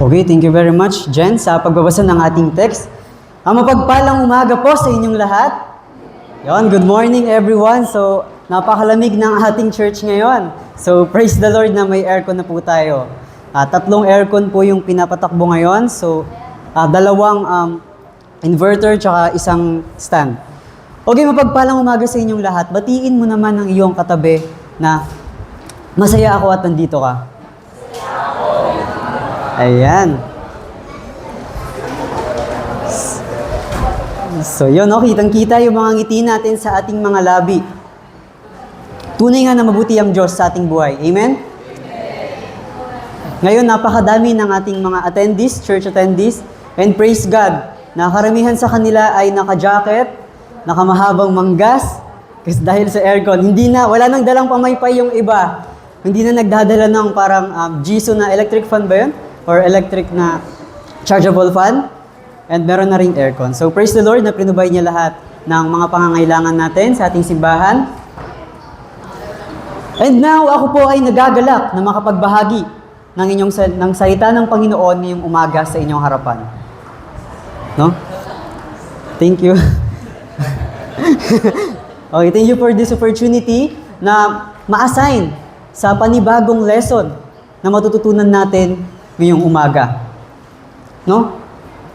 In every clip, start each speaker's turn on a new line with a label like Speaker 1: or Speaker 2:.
Speaker 1: Okay, thank you very much, Jen, sa pagbabasa ng ating text. Ang mapagpalang umaga po sa inyong lahat. Yon, good morning everyone. So, napakalamig ng ating church ngayon. So, praise the Lord na may aircon na po tayo. Tatlong aircon po yung pinapatakbo ngayon. So, dalawang inverter tsaka isang stand. Okay, mapagpalang umaga sa inyong lahat. Batiin mo naman ang iyong katabi na masaya ako at nandito ka. Ayan. So yun, no? Kitang-kita yung mga ngiti natin sa ating mga labi. Tunay nga na mabuti ang Diyos sa ating buhay. Amen? Ngayon, napakadami ng ating mga attendees, church attendees, and praise God, na karamihan sa kanila ay naka-jacket, nakamahabang manggas, kasi dahil sa aircon, wala nang dalang pamaypay yung iba. Hindi na nagdadala ng parang Jiso na electric fan ba yun? Or electric na chargeable fan, and meron na ring aircon. So praise the Lord na pinubay niya lahat ng mga pangangailangan natin sa ating simbahan. And now, ako po ay nagagalak na makapagbahagi ng salita ng Panginoon ngayong umaga sa inyong harapan. No? Thank you. Okay, thank you for this opportunity na ma-assign sa panibagong lesson na matututunan natin ngayong umaga. No?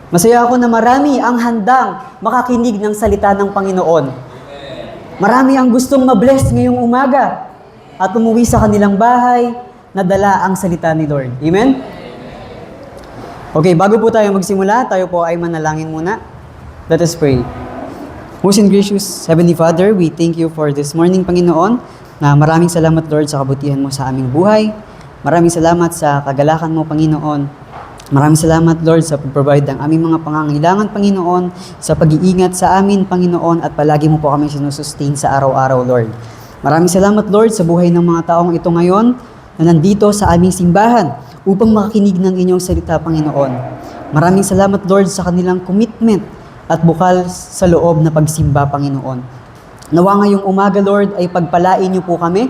Speaker 1: Masaya ako na marami ang handang makakinig ng salita ng Panginoon. Marami ang gustong ma-bless ngayong umaga at umuwi sa kanilang bahay na dala ang salita ni Lord. Amen? Okay, bago po tayo magsimula, tayo po ay manalangin muna. Let us pray. Most and gracious Heavenly Father, we thank you for this morning, Panginoon, na maraming salamat, Lord, sa kabutihan mo sa aming buhay. Maraming salamat sa kagalakan mo, Panginoon. Maraming salamat, Lord, sa pag-provide ng aming mga pangangailangan, Panginoon, sa pag-iingat sa amin, Panginoon, at palagi mo po kami sinusustain sa araw-araw, Lord. Maraming salamat, Lord, sa buhay ng mga taong ito ngayon na nandito sa aming simbahan upang makakinig ng inyong salita, Panginoon. Maraming salamat, Lord, sa kanilang commitment at bukal sa loob na pagsimba, Panginoon. Nawa ngayong umaga, Lord, ay pagpalain niyo po kami.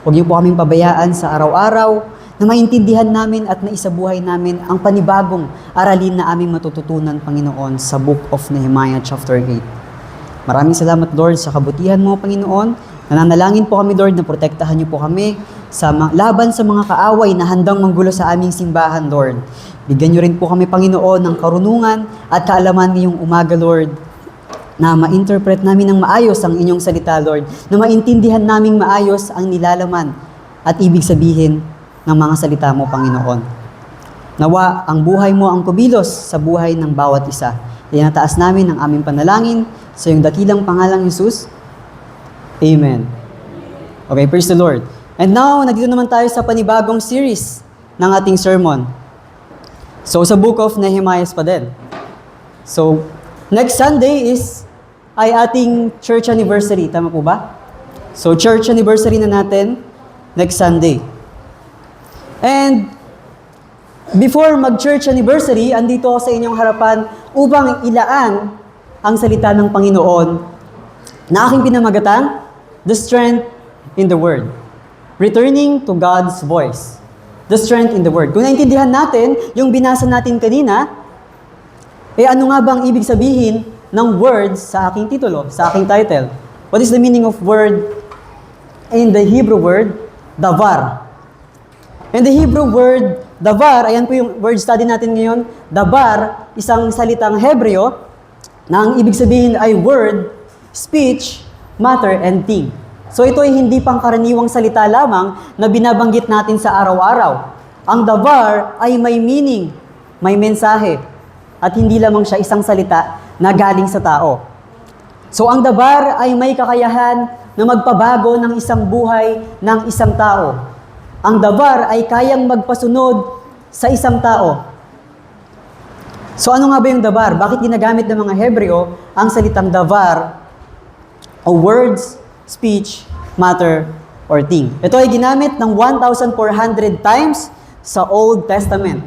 Speaker 1: Huwag niyo po kaming pabayaan sa araw-araw na maintindihan namin at naisabuhay namin ang panibagong aralin na aming matututunan, Panginoon, sa Book of Nehemiah chapter 8. Maraming salamat, Lord, sa kabutihan mo, Panginoon. Nananalangin po kami, Lord, na protektahan niyo po kami sa laban sa mga kaaway na handang manggulo sa aming simbahan, Lord. Bigyan niyo rin po kami, Panginoon, ng karunungan at kaalaman ngayong umaga, Lord, na ma-interpret namin ng maayos ang inyong salita, Lord, na maintindihan namin maayos ang nilalaman at ibig sabihin ng mga salita mo, Panginoon. Nawa ang buhay mo ang kumilos sa buhay ng bawat isa. Tinataas namin ang aming panalangin sa iyong dakilang pangalang Jesus. Amen. Okay, praise the Lord. And now, nandito naman tayo sa panibagong series ng ating sermon. So, sa Book of Nehemiah pa din. So, next Sunday ay ating church anniversary. Tama po ba? So, church anniversary na natin next Sunday. And before mag-church anniversary, andito ako sa inyong harapan upang ilaan ang salita ng Panginoon na aking pinamagatang, The Strength in the Word. Returning to God's voice. The strength in the Word. Kung naintindihan natin, yung binasa natin kanina, ano nga bang ibig sabihin ng words sa aking titulo, sa aking title? What is the meaning of word in the Hebrew word, davar? And the Hebrew word, davar, ayan po yung word study natin ngayon. Davar, isang salitang Hebreo na ang ibig sabihin ay word, speech, matter, and thing. So ito ay hindi pangkaraniwang salita lamang na binabanggit natin sa araw-araw. Ang davar ay may meaning, may mensahe, at hindi lamang siya isang salita na galing sa tao. So ang dabar ay may kakayahan na magpabago ng isang buhay ng isang tao. Ang dabar ay kayang magpasunod sa isang tao. So ano nga ba yung dabar? Bakit ginagamit ng mga Hebreo ang salitang davar o words, speech, matter, or thing? Ito ay ginamit ng 1,400 times sa Old Testament.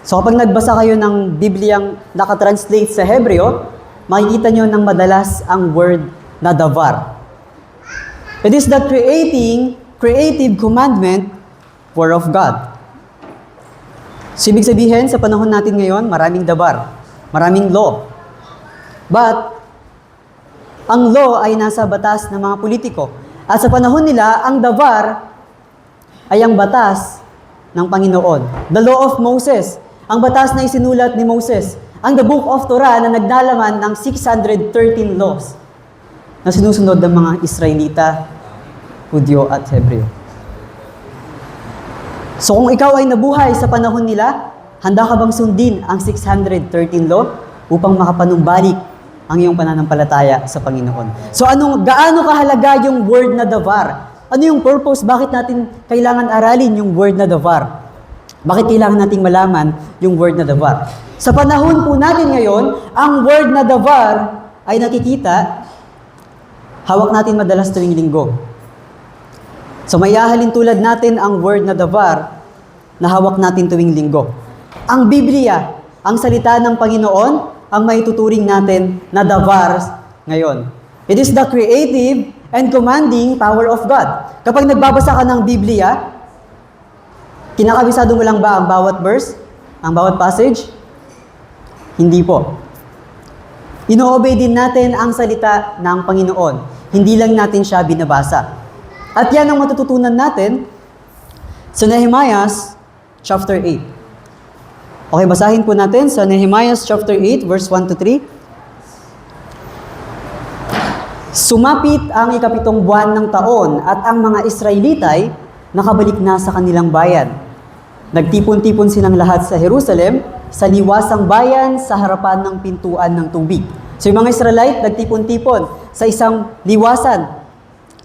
Speaker 1: So kapag nagbasa kayo ng Bibliang nakatranslate sa Hebreo, makikita nyo ng madalas ang word na davar. It is the creative commandment word of God. So ibig sabihin, sa panahon natin ngayon, maraming davar, maraming law. But, ang law ay nasa batas ng mga politiko. At sa panahon nila, ang davar ay ang batas ng Panginoon. The law of Moses, ang batas na isinulat ni Moses. Ang the book of Torah na naglalaman ng 613 laws na sinusunod ng mga Israelita, Hudyo at Hebreo. So kung ikaw ay nabuhay sa panahon nila, handa ka bang sundin ang 613 law upang makapanumbalik ang iyong pananampalataya sa Panginoon? So gaano kahalaga yung word na davar? Ano yung purpose? Bakit natin kailangan aralin yung word na davar? Bakit kailangan nating malaman yung word na davar? Sa panahon po natin ngayon, ang word na davar ay nakikita, hawak natin madalas tuwing linggo. So may ahalin tulad natin ang word na davar na hawak natin tuwing linggo. Ang Biblia, ang salita ng Panginoon, ang maituturing natin na davar ngayon. It is the creative and commanding power of God. Kapag nagbabasa ka ng Biblia, kinakabisado mo lang ba ang bawat verse? Ang bawat passage? Hindi po. Ino-obey din natin ang salita ng Panginoon. Hindi lang natin siya binabasa. At yan ang matututunan natin sa Nehemiah chapter 8. Okay, basahin po natin sa Nehemiah chapter 8, verse 1 to 3. Sumapit ang ikapitong buwan ng taon at ang mga Israelita ay nakabalik na sa kanilang bayan. Nagtipon-tipon silang lahat sa Jerusalem, sa liwasang bayan sa harapan ng pintuan ng tubig. So yung mga Israelite nagtipon-tipon sa isang liwasan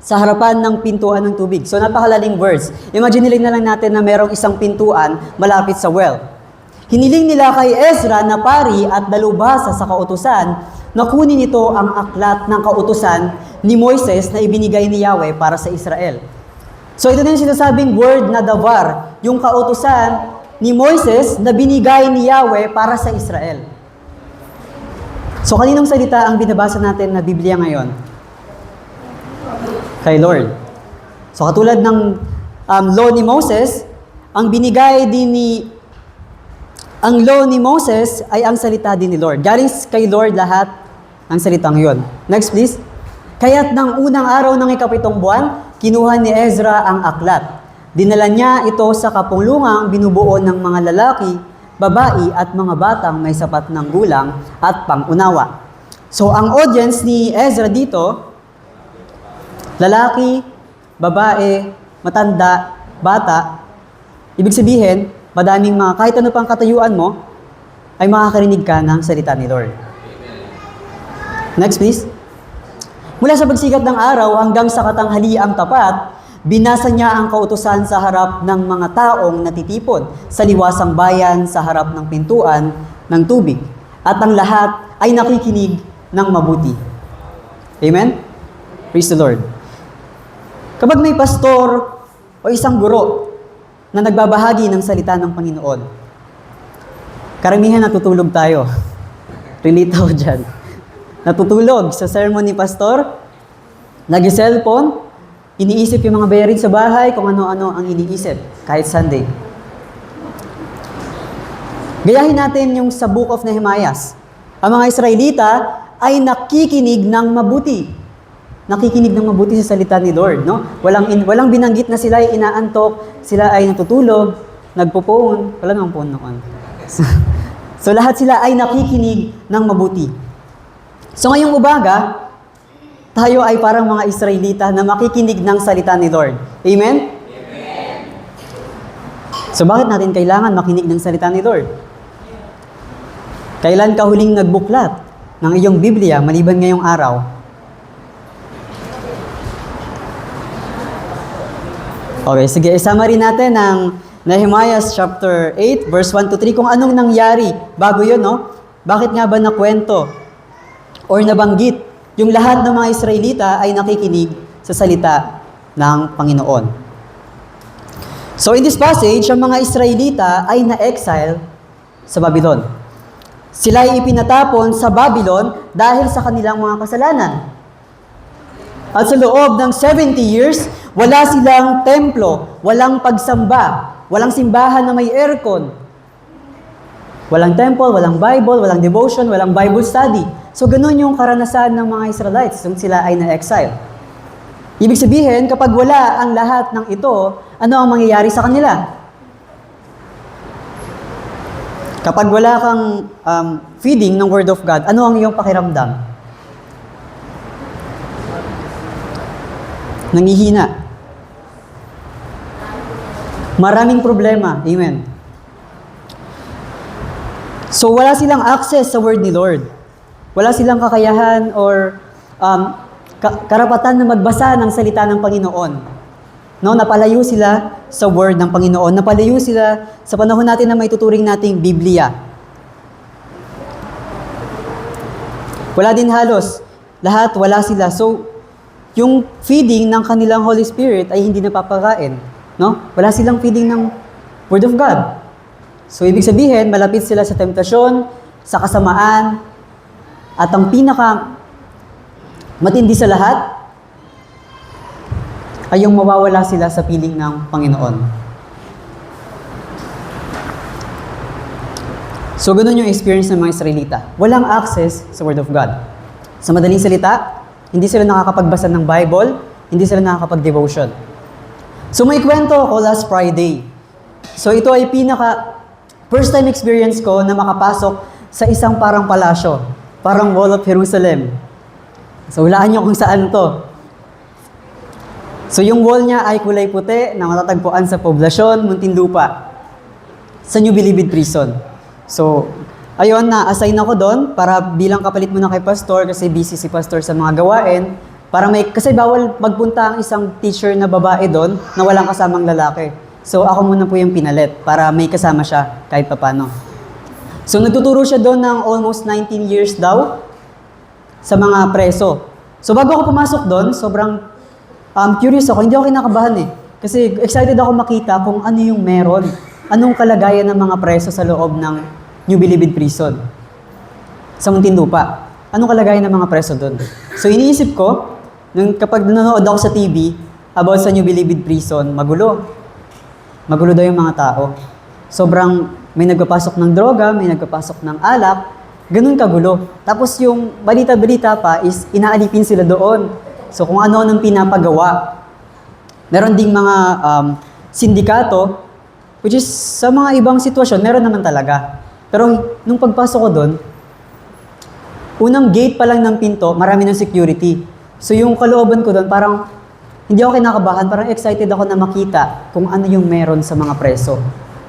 Speaker 1: sa harapan ng pintuan ng tubig. So napakalaling verse. Imagine na lang natin na merong isang pintuan malapit sa well. Hiniling nila kay Ezra na pari at dalubhasa sa kautusan na kunin ito ang aklat ng kautusan ni Moises na ibinigay ni Yahweh para sa Israel. So ito din sinasabing word na davar, yung kautusan ni Moises na binigay ni Yahweh para sa Israel. So kaninong salita ang binabasa natin na Biblia ngayon? Kay Lord. So katulad ng law ni Moses, ang binigay din ang law ni Moses ay ang salita din ni Lord. Galing kay Lord lahat ang salitang yon. Next please. Kaya't ng unang araw ng ikapitong buwan, kinuha ni Ezra ang aklat. Dinala niya ito sa kapulungang binubuo ng mga lalaki, babae at mga batang may sapat ng gulang at pangunawa. So ang audience ni Ezra dito, lalaki, babae, matanda, bata, ibig sabihin, madaming mga, kahit ano pang katayuan mo, ay makakarinig ka ng salita ni Lord. Next please. Mula sa pagsikat ng araw hanggang sa katanghaliang tapat, binasa niya ang kautusan sa harap ng mga taong natitipon sa liwasang bayan sa harap ng pintuan ng tubig. At ang lahat ay nakikinig ng mabuti. Amen? Praise the Lord. Kapag may pastor o isang guro na nagbabahagi ng salita ng Panginoon, karamihan natutulog tayo. Relate ako dyan. Natutulog sa sermon ni pastor, nag-cellphone, iniisip yung mga bayarin sa bahay kung ano-ano ang iniisip, kahit Sunday. Gayahin natin yung sa Book of Nehemiah. Ang mga Israelita ay nakikinig ng mabuti. Nakikinig ng mabuti sa salita ni Lord, no? Walang binanggit na sila ay inaantok, sila ay natutulog, nagpo-phone, wala nang phone noon. So lahat sila ay nakikinig ng mabuti. So ngayong umaga, tayo ay parang mga Israelita na makikinig ng salita ni Lord. Amen? Amen. So bakit natin kailangan makinig ng salita ni Lord? Kailan ka huling nagbuklat ng iyong Biblia maliban ngayong araw? Okay, sige, summary natin ng Nehemiah chapter 8, verse 1 to 3, kung anong nangyari bago yun, no? Bakit nga ba nakwento or nabanggit yung lahat ng mga Israelita ay nakikinig sa salita ng Panginoon. So in this passage, ang mga Israelita ay na-exile sa Babylon. Sila ay ipinatapon sa Babylon dahil sa kanilang mga kasalanan. At sa loob ng 70 years, wala silang templo, walang pagsamba, walang simbahan na may aircon. Walang temple, walang Bible, walang devotion, walang Bible study. So ganun yung karanasan ng mga Israelites nung sila ay na-exile. Ibig sabihin, kapag wala ang lahat ng ito, ano ang mangyayari sa kanila? Kapag wala kang feeding ng Word of God, ano ang iyong pakiramdam? Nangihina. Maraming problema. Amen. So, wala silang access sa Word ni Lord. Wala silang kakayahan or karapatan na magbasa ng salita ng Panginoon. No, napalayo sila sa Word ng Panginoon. Napalayo sila sa panahon natin na may tuturing nating Biblia. Wala din halos. Lahat, wala sila. So, yung feeding ng kanilang Holy Spirit ay hindi napapakain. No? Wala silang feeding ng Word of God. So, ibig sabihin, malapit sila sa temptasyon, sa kasamaan, at ang pinaka matindi sa lahat, ay yung mawawala sila sa piling ng Panginoon. So, ganun yung experience ng mga Israelita. Walang access sa Word of God. Sa madaling salita, hindi sila nakakapagbasa ng Bible, hindi sila nakakapag-devotion. So may kwento ako last Friday. So ito ay first time experience ko na makapasok sa isang parang palasyo, parang Wall of Jerusalem. So hulaan nyo kung saan to. So yung wall niya ay kulay puti na matatagpuan sa poblasyon, Muntinlupa, sa New Bilibid Prison. So ayun, na-assign ako doon para bilang kapalit muna kay Pastor kasi busy si Pastor sa mga gawain. Kasi bawal magpunta ang isang teacher na babae doon na walang kasamang lalaki. So ako muna po yung pinalit para may kasama siya kahit papano. So nagtuturo siya doon ng almost 19 years daw sa mga preso. So bago ako pumasok doon, sobrang curious ako. Hindi ako kinakabahan eh. Kasi excited ako makita kung ano yung meron. Anong kalagayan ng mga preso sa loob ng New Bilibid Prison sa Muntinlupa. Anong kalagayan ng mga preso doon? So iniisip ko, kapag nanonood ako sa TV about sa New Bilibid Prison, magulo. Magulo daw yung mga tao. Sobrang may nagpapasok ng droga, may nagpapasok ng alak, ganun kagulo. Tapos yung balita-balita pa is inaalipin sila doon. So kung ano nang pinapagawa. Meron ding mga sindikato, which is sa mga ibang sitwasyon, meron naman talaga. Pero nung pagpasok ko doon, unang gate pa lang ng pinto, marami ng security. So yung kalooban ko doon, parang hindi ako kinakabahan, parang excited ako na makita kung ano yung meron sa mga preso.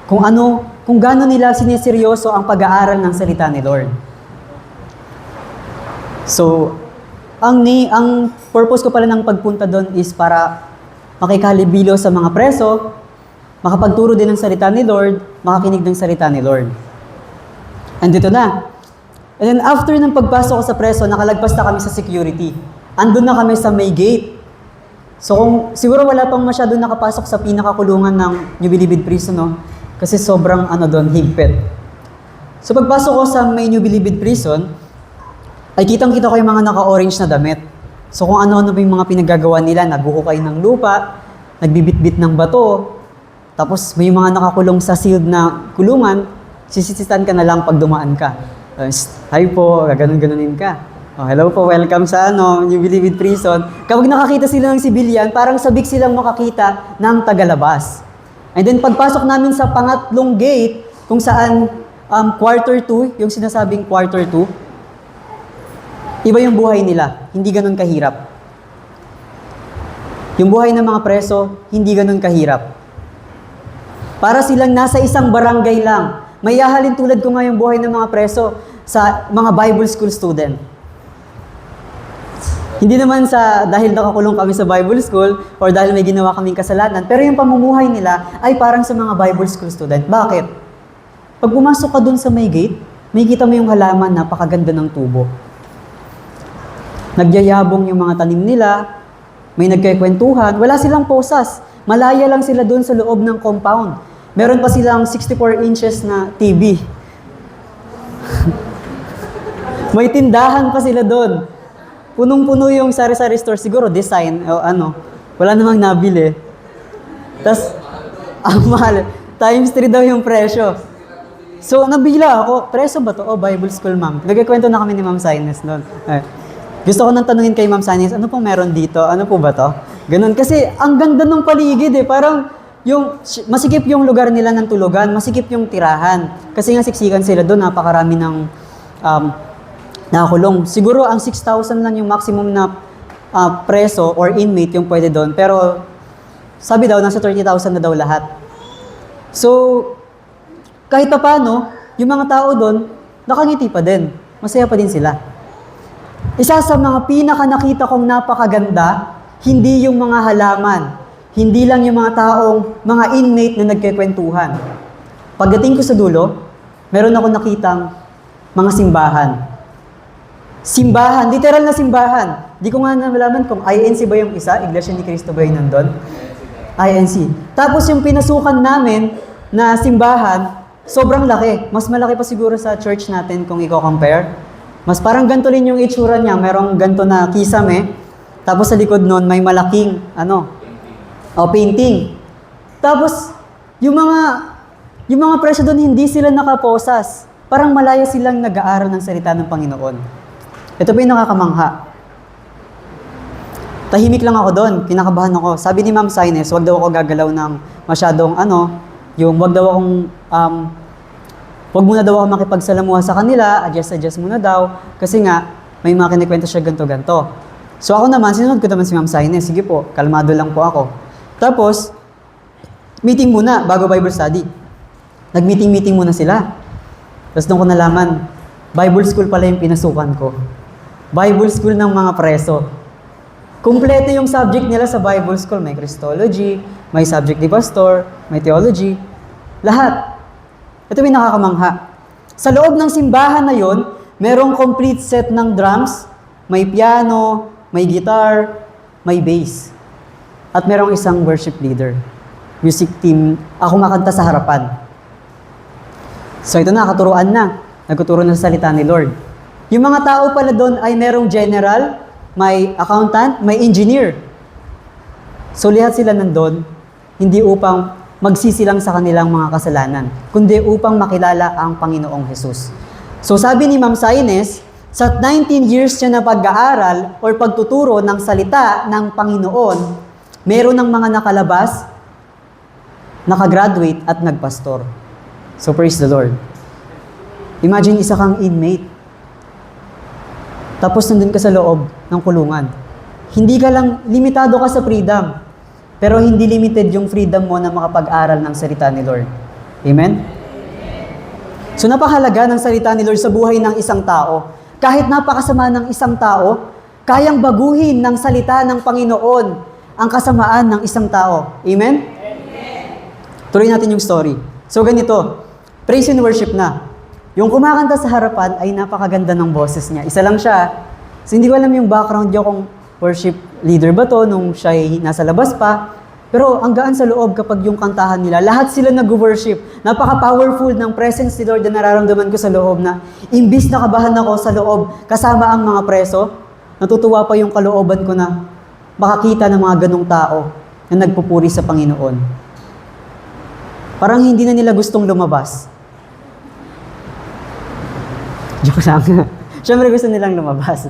Speaker 1: Kung gaano nila siniseryoso ang pag-aaral ng salita ni Lord. So, ang purpose ko pala ng pagpunta doon is para makikalibilo sa mga preso, makapagturo din ng salita ni Lord, makakinig ng salita ni Lord. Andito na. And then after ng pagpasok ko sa preso, nakalagpas na kami sa security. Andun na kami sa may gate. So kung siguro wala pang masyado nakapasok sa pinakakulungan ng New Bilibid Prison, no? Kasi sobrang doon, higpit. So pagpasok ko sa may New Bilibid Prison, ay kitang-kita ko yung mga naka-orange na damit. So kung ano-ano ba yung mga pinaggagawa nila, naghuhukay ng lupa, nagbibitbit ng bato, tapos may mga nakakulong sa sealed na kulungan, sisisitan ka na lang pag dumaan ka. Hi po, ganun-ganunin ka. Hello po, welcome sa New Bilibid Prison. Kapag nakakita sila ng civilian, parang sabik silang makakita ng tagalabas. And then pagpasok namin sa pangatlong gate, kung saan quarter 2, yung sinasabing quarter 2, iba yung buhay nila, hindi ganun kahirap. Yung buhay ng mga preso, hindi ganun kahirap. Para silang nasa isang barangay lang. May ahalin tulad ko nga yung buhay ng mga preso sa mga Bible school student. Hindi naman dahil nakakulong kami sa Bible school or dahil may ginawa kaming kasalanan, pero yung pamumuhay nila ay parang sa mga Bible school student. Bakit? Pag pumasok ka dun sa may gate, may kita mo yung halaman, napakaganda ng tubo. Nagyayabong yung mga tanim nila, may nagkikwentuhan, wala silang posas. Malaya lang sila dun sa loob ng compound. Meron pa silang 64 inches na TV. May tindahan pa sila doon. Punong-puno yung sari-sari store. Siguro design o ano. Wala namang nabili. Tapos, ang mahal. Times 3 daw yung presyo. So, nabigla ako. Preso ba to? Oh, Bible School, ma'am. Nagkikwento na kami ni Ma'am Sines noon. Gusto ko nang tanungin kay Ma'am Sines, ano pong meron dito? Ano po ba to? Ganun. Kasi, ang ganda ng paligid eh. Parang, masikip yung lugar nila ng tulugan. Masikip yung tirahan. Kasi nga siksikan sila doon. Napakarami ng nakakulong. Siguro ang 6,000 lang yung maximum na preso or inmate yung pwede doon. Pero sabi daw, nasa 30,000 na daw lahat. So, kahit pa paano, yung mga tao doon, nakangiti pa din. Masaya pa din sila. Isa sa mga pinaka nakita kong napakaganda, hindi yung mga halaman. Hindi lang yung mga taong, mga inmate na nagkikwentuhan. Pagdating ko sa dulo, meron ako nakitang mga simbahan. Simbahan, literal na simbahan. Di ko nga nalaman kung INC ba yung isa, Iglesia ni Cristo ba yung nandun? INC. Tapos yung pinasukan namin na simbahan, sobrang laki. Mas malaki pa siguro sa church natin kung i-compare. Mas parang ganito rin yung itsura niya. Merong ganito na kisame. Tapos sa likod nun, may malaking, painting. Tapos, yung mga preso doon, hindi sila nakaposas. Parang malaya silang nag-aaral ng salita ng Panginoon. Ito pa yung nakakamangha. Tahimik lang ako doon, kinakabahan ako. Sabi ni Ma'am Sines, wag daw ako gagalaw ng masyadong wag muna daw ako makipagsalamuha sa kanila, adjust muna daw. Kasi nga, may mga kinikwento siya ganto-ganto. So ako naman, sinunod ko naman si Ma'am Sines, sige po, kalmado lang po ako. Tapos, meeting muna, bago Bible study. Nag-meeting muna sila. Tapos doon ko nalaman, Bible school pala yung pinasukan ko. Bible school ng mga preso. Kumpleto yung subject nila sa Bible school. May Christology, may subject ni pastor, may theology. Lahat. Ito yung nakakamangha. Sa loob ng simbahan na yon, merong complete set ng drums, may piano, may guitar, may bass. At merong isang worship leader. Music team, ako makanta sa harapan. So ito na, katuruan na. Nagtuturo na sa salita ni Lord. Yung mga tao pala doon ay merong general, may accountant, may engineer. So lahat sila nandun, hindi upang magsisilang sa kanilang mga kasalanan, kundi upang makilala ang Panginoong Jesus. So sabi ni Ma'am Sines, sa 19 years niya na pag-aaral or pagtuturo ng salita ng Panginoon, meron ng mga nakalabas, nakagraduate at nagpastor. So praise the Lord. Imagine isa kang inmate. Tapos nandun ka sa loob ng kulungan. Hindi ka lang, limitado ka sa freedom. Pero hindi limited yung freedom mo na makapag-aral ng salita ni Lord. Amen? So napakahalaga ng salita ni Lord sa buhay ng isang tao. Kahit napakasama ng isang tao, kayang baguhin ng salita ng Panginoon ang kasamaan ng isang tao. Amen? Tuloy natin yung story. So ganito, praise and worship na. Yung kumakanta sa harapan ay napakaganda ng boses niya. Isa lang siya. So hindi ko alam yung background niya kung worship leader ba to nung siya ay nasa labas pa. Pero ang gaan sa loob kapag yung kantahan nila, lahat sila nag-worship. Napaka-powerful ng presence ni Lord na nararamdaman ko sa loob na imbis na kabahan ako sa loob kasama ang mga preso, natutuwa pa yung kalooban ko na makakita ng mga ganong tao na nagpupuri sa Panginoon. Parang hindi na nila gustong lumabas. Joke lang. Siyempre gusto nilang lumabas.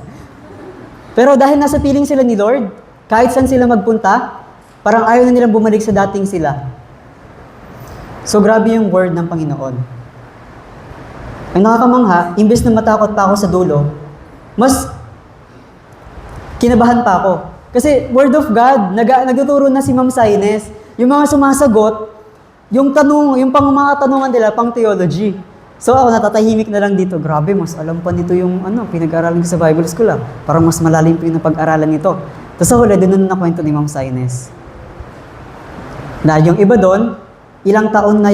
Speaker 1: Pero dahil nasa piling sila ni Lord, kahit saan sila magpunta, parang ayaw na nilang bumalik sa dating sila. So grabe yung word ng Panginoon. Ang nakakamangha, imbes na matakot pa ako sa dulo, mas kinabahan pa ako. Kasi word of God, nagtuturo na si Ma'am Sines, yung mga sumasagot, yung mga tanungan nila, pang theology. So ako natatahimik na lang dito. Grabe, mas alam pa nito yung pinag-aralan ko sa Bible School. Parang mas malalim pa yung napag-aralan nito. Tapos sa huli, doon na nakwento ni Ma'am Sines. Na yung iba doon, ilang taon na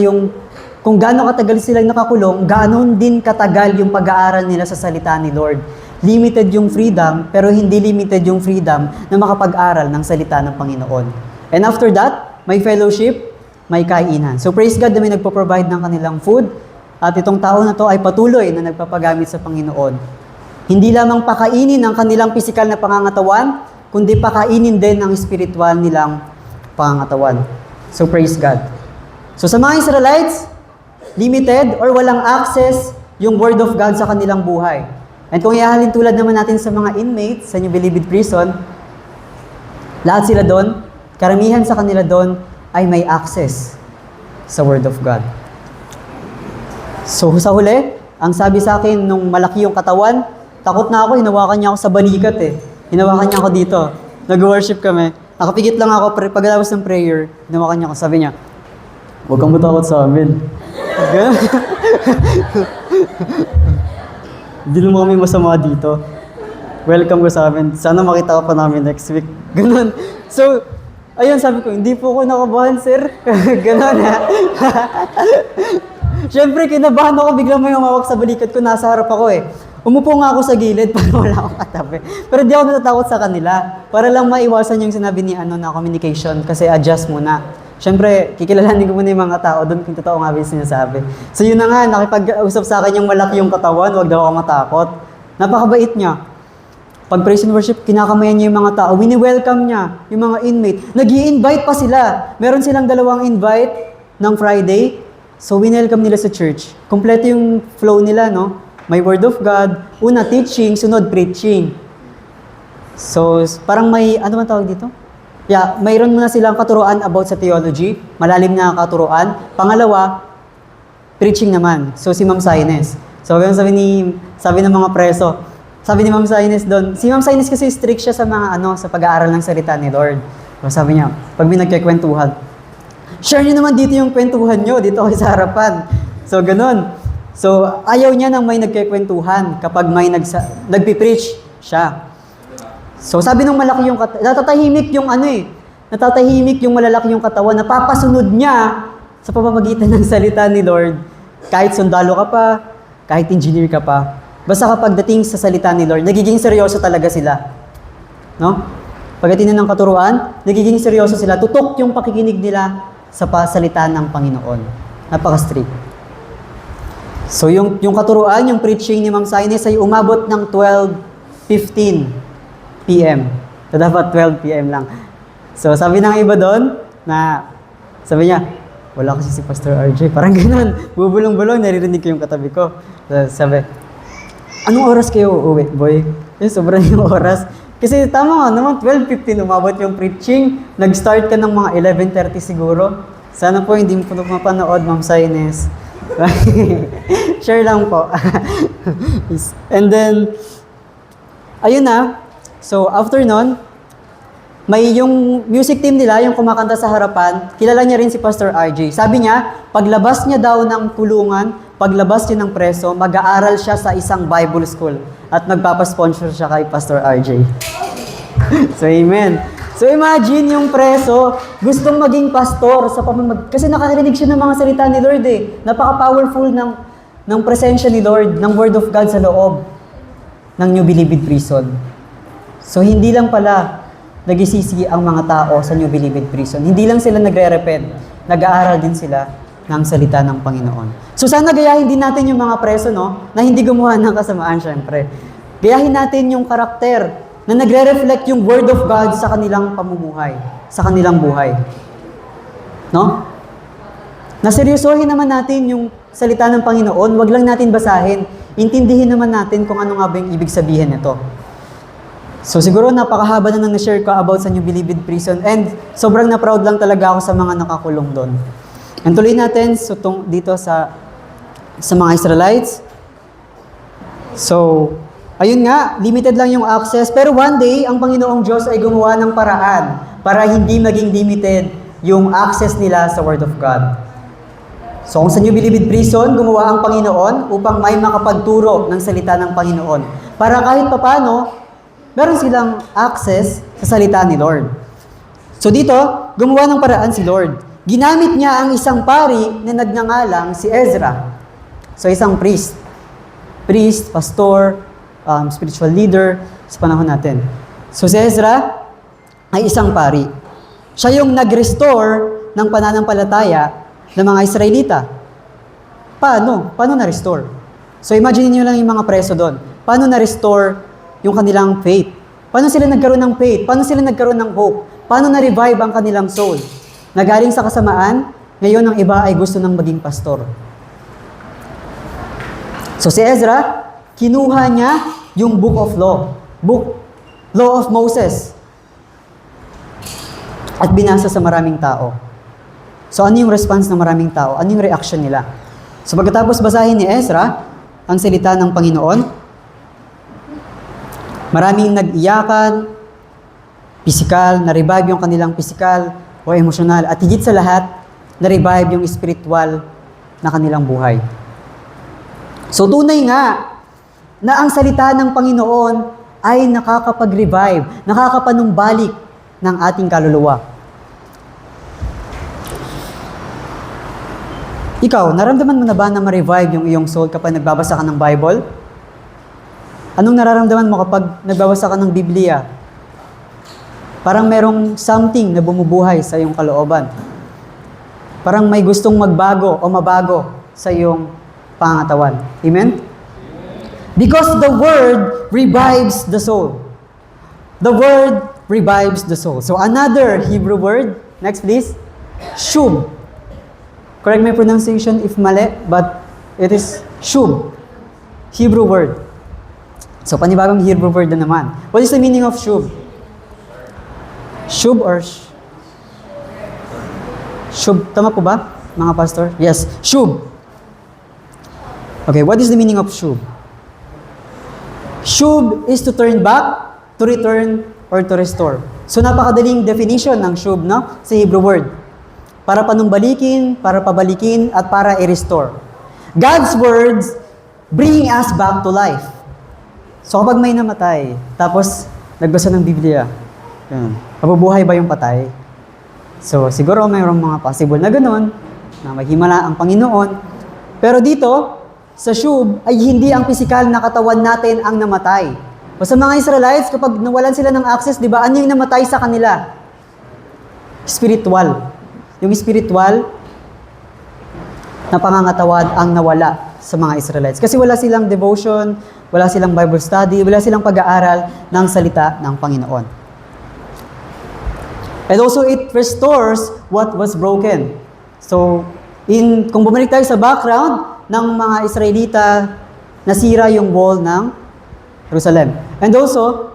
Speaker 1: kung gaano katagal silang nakakulong, gaano din katagal yung pag-aaral nila sa salita ni Lord. Limited yung freedom, pero hindi limited yung freedom na makapag-aral ng salita ng Panginoon. And after that, may fellowship, may kainan. So praise God na may nagpo-provide ng kanilang food. At itong tao na to ay patuloy na nagpapagamit sa Panginoon. Hindi lamang pakainin ang kanilang pisikal na pangangatawan, kundi pakainin din ang spiritual nilang pangangatawan. So praise God. So sa mga Israelites, limited or walang access yung Word of God sa kanilang buhay. And kung ihahalin tulad naman natin sa mga inmates sa New Bilibid Prison, lahat sila doon, karamihan sa kanila doon ay may access sa Word of God. So sa huli, ang sabi sa akin nung malaki yung katawan, takot na ako, hinawakan niya ako sa balikat eh. Hinawakan niya ako dito. Nag-worship kami. Nakapigit lang ako pagkatapos ng prayer, hinawakan niya ako, sabi niya, "Huwag kang matakot sa amin." Hindi naman kami masama dito. Welcome ka sa amin. Sana makita ka pa namin next week. Ganun. So, ayun, sabi ko, hindi po ako nakabahan, sir. Ganun, ha? Siyempre, kinabahan ako, biglang may humawak sa balikat ko, nasa harap ako eh. Umupo nga ako sa gilid para wala akong katabi. Pero di ako natatakot sa kanila. Para lang maiwasan yung sinabi ni na communication, kasi adjust muna. Siyempre, kikilalanin ko muna yung mga tao doon kung totoo nga ba yung sinasabi. So yun na nga, nakipag-usap sa akin yung malaki yung katawan, wag daw ako matakot. Napakabait niya. Pag praise and worship, kinakamayan niya yung mga tao. Wini-welcome niya yung mga inmate. Nag-i-invite pa sila. Meron silang 2 invite ng Friday. So, winelcome nila sa church. Kompleto yung flow nila, no? May Word of God, una teaching, sunod preaching. So, parang may, ano man tawag dito? Yeah, mayroon muna silang katuruan about sa theology, malalim na katuruan. Pangalawa, preaching naman. So, si Ma'am Saines. So, sabi ng mga preso, sabi ni Ma'am Saines doon, si Ma'am Saines kasi strict siya sa mga sa pag-aaral ng salita ni Lord. So, sabi niya, pag may nagkikwentuhan, share niyo naman dito yung kwentuhan niyo, dito kayo sa harapan. So, ganun. So, ayaw niya nang may nagkikwentuhan kapag may nagpipreach siya. So, sabi nung malaki yung natatahimik yung natatahimik yung malalaki yung katawan, napapasunod niya sa pamamagitan ng salita ni Lord. Kahit sundalo ka pa, kahit engineer ka pa, basta kapag dating sa salita ni Lord, nagiging seryoso talaga sila. No? Pagdating ng katuruan, nagiging seryoso sila. Tutok yung pakikinig nila sa salita ng Panginoon. Napaka-strict. So yung katuruan, yung preaching ni Ma'am Saines ay umabot ng 12:15 p.m. So dapat 12 p.m. lang. So sabi ng iba doon, sabi niya, wala kasi si Pastor RJ. Parang ganun. Bubulong-bulong, naririnig ko yung katabi ko. So, sabi, anong oras kayo uuwi, boy? Sobrang yung oras. Kasi tama nga naman, 12:15 umabot yung preaching. Nag-start ka ng mga 11:30 siguro. Sana po hindi mo po mapanood, Ma'am Saines. Share lang po. And then, ayun na. So, after nun, may yung music team nila, yung kumakanta sa harapan, kilala niya rin si Pastor RJ. Sabi niya, paglabas niya daw ng kulungan, paglabas niya ng preso, mag-aaral siya sa isang Bible school at magpapasponsor siya kay Pastor RJ. So, amen. So, imagine yung preso, gustong maging pastor sa kasi nakakarinig siya ng mga salita ni Lord eh. Napaka-powerful ng presensya ni Lord, ng Word of God sa loob ng New Bilibid Prison. So, hindi lang pala nagisisi ang mga tao sa New Bilibid Prison. Hindi lang sila nagre-repent, nag-aaral din sila ng salita ng Panginoon. So, sana gayahin din natin yung mga preso, no? Na hindi gumawa ng kasamaan, syempre. Gayahin natin yung karakter na nagre-reflect yung Word of God sa kanilang pamumuhay, sa kanilang buhay. No? Naseryosohin naman natin yung salita ng Panginoon, wag lang natin basahin. Intindihin naman natin kung ano nga ba yung ibig sabihin nito. So siguro napakahaba na nang na-share ko about sa New Bilibid Prison and sobrang na-proud lang talaga ako sa mga nakakulong doon. And tuloy natin dito sa mga Israelites. So, ayun nga, limited lang yung access. Pero one day, ang Panginoong Diyos ay gumawa ng paraan para hindi maging limited yung access nila sa Word of God. So kung sa New Bilibid Prison, gumawa ang Panginoon upang may makapagturo ng salita ng Panginoon. Para kahit papano, meron silang access sa salita ni Lord. So dito, gumawa ng paraan si Lord. Ginamit niya ang isang pari na nagngangalang si Ezra. So isang priest, pastor, spiritual leader sa panahon natin. So si Ezra ay isang pari. Siya yung nag-restore ng pananampalataya ng mga Israelita. Paano? Paano na-restore? So imagine niyo lang yung mga preso doon. Paano na-restore yung kanilang faith? Paano sila nagkaroon ng faith? Paano sila nagkaroon ng hope? Paano na-revive ang kanilang soul? Nagaling sa kasamaan, ngayon ang iba ay gusto ng maging pastor. So si Ezra, kinuha niya yung Book of Law. Law of Moses. At binasa sa maraming tao. So ano yung response ng maraming tao? Ano yung reaction nila? So pagkatapos basahin ni Ezra ang salita ng Panginoon, maraming nag-iyakan, pisikal, na-revive yung kanilang pisikal o emosyonal, at higit sa lahat, na-revive yung spiritual na kanilang buhay. So tunay nga na ang salita ng Panginoon ay nakakapag-revive, nakakapanumbalik ng ating kaluluwa. Ikaw, naramdaman mo na ba na ma-revive yung iyong soul kapag nagbabasa ka ng Bible? Anong nararamdaman mo kapag nagbabasa ka ng Biblia? Parang merong something na bumubuhay sa iyong kalooban. Parang may gustong magbago o mabago sa iyong pangatawan. Amen? Because the Word revives the soul. The Word revives the soul. So another Hebrew word, next please, shub. Correct my pronunciation if mali, but it is shub. Hebrew word. So panibagong Hebrew word na naman. What is the meaning of shub? Shub or shub? Tama po ba, mga pastor? Yes, shub. Okay, what is the meaning of shub? Shub is to turn back, to return, or to restore. So napakadaling definition ng shub, no? Sa Hebrew word. Para panumbalikin, para pabalikin, at para i-restore. God's words bring us back to life. So kapag may namatay, tapos nagbasa ng Biblia, yun, mabubuhay ba yung patay? So siguro mayroong mga possible na ganun, na maghimala ang Panginoon. Pero dito, sa shub, ay hindi ang pisikal na katawan natin ang namatay. O sa mga Israelites, kapag nawalan sila ng access, di ba, ano yung namatay sa kanila? Spiritual. Yung spiritual na pangangatawan ang nawala sa mga Israelites. Kasi wala silang devotion, wala silang Bible study, wala silang pag-aaral ng salita ng Panginoon. And also, it restores what was broken. So, kung bumalik tayo sa background ng mga Israelita, nasira yung wall ng Jerusalem. And also,